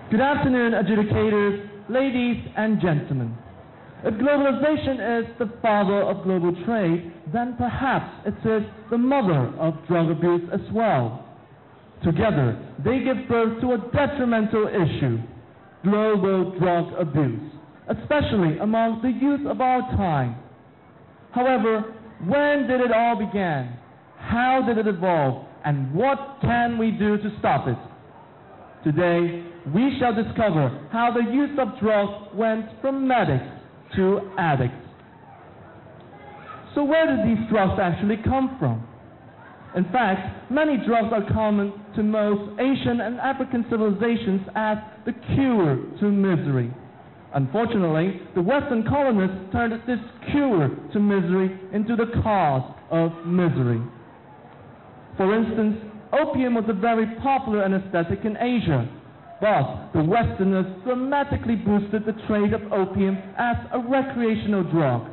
Good afternoon, adjudicators, ladies and gentlemen. If globalization is the father of global trade, then perhaps it is the mother of drug abuse as well. Together, they give birth to a detrimental issue, global drug abuse, especially among the youth of our time. However, when did it all begin? How did it evolve? And what can we do to stop it? Today, we shall discover how the use of drugs went from medics to addicts. So where did these drugs actually come from? In fact, many drugs are common to most Asian and African civilizations as the cure to misery. Unfortunately, the Western colonists turned this cure to misery into the cause of misery. For instance, opium was a very popular anesthetic in Asia, but the Westerners dramatically boosted the trade of opium as a recreational drug.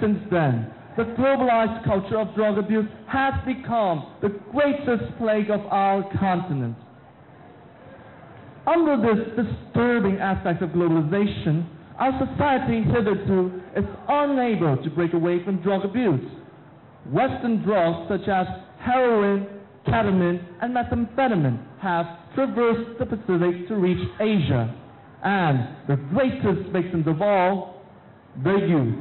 Since then, the globalized culture of drug abuse has become the greatest plague of our continent. Under this disturbing aspect of globalization, our society hitherto is unable to break away from drug abuse. Western drugs such as heroin, ketamine, and methamphetamine have traversed the Pacific to reach Asia, and the greatest victims of all, the youth.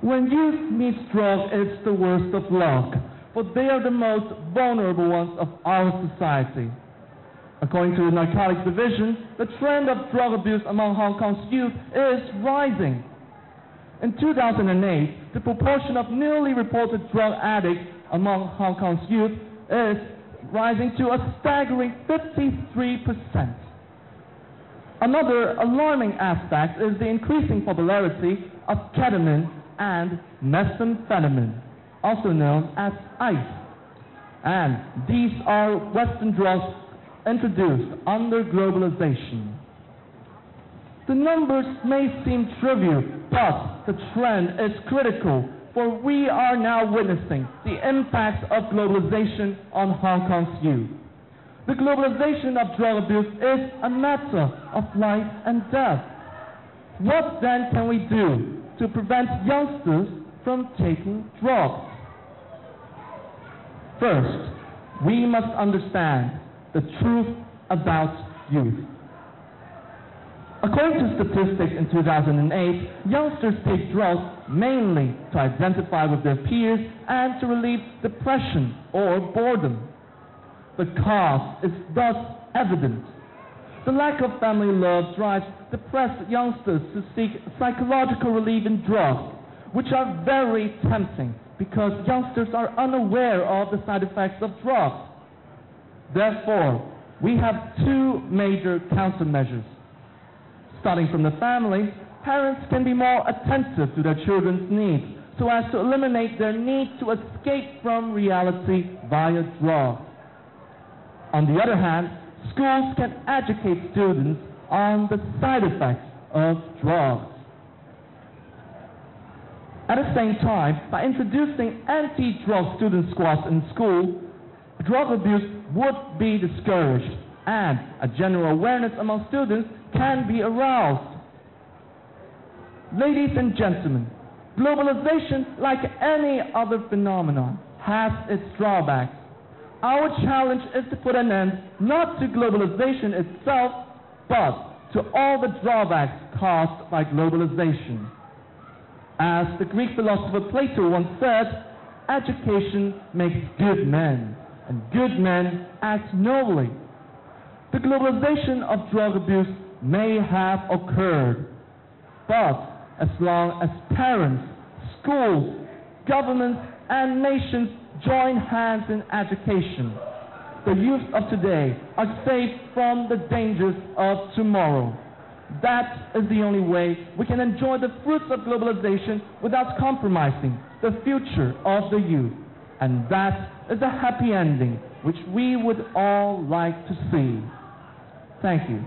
When youth meets drug, it's the worst of luck, for they are the most vulnerable ones of our society. According to the Narcotics Division, the trend of drug abuse among Hong Kong's youth is rising. In 2008, the proportion of newly reported drug addicts among Hong Kong's youth is rising to a staggering 53%. Another alarming aspect is the increasing popularity of ketamine and methamphetamine, also known as ice. And these are Western drugs introduced under globalization. The numbers may seem trivial, but the trend is critical, for we are now witnessing the impact of globalization on Hong Kong's youth. The globalization of drug abuse is a matter of life and death. What then can we do to prevent youngsters from taking drugs? First, we must understand the truth about youth. According to statistics in 2008, youngsters take drugs mainly to identify with their peers and to relieve depression or boredom. The cause is thus evident. The lack of family love drives depressed youngsters to seek psychological relief in drugs, which are very tempting because youngsters are unaware of the side effects of drugs. Therefore, we have two major countermeasures. Starting from the family, parents can be more attentive to their children's needs so as to eliminate their need to escape from reality via drugs. On the other hand, schools can educate students on the side effects of drugs. At the same time, by introducing anti-drug student squads in school, drug abuse would be discouraged and a general awareness among students can be aroused. Ladies and gentlemen, globalization, like any other phenomenon, has its drawbacks. Our challenge is to put an end not to globalization itself, but to all the drawbacks caused by globalization. As the Greek philosopher Plato once said, education makes good men, and good men act nobly. The globalization of drug abuse may have occurred, but as long as parents, schools, governments, and nations join hands in education, the youth of today are safe from the dangers of tomorrow. That is the only way we can enjoy the fruits of globalization without compromising the future of the youth. And that is a happy ending which we would all like to see. Thank you.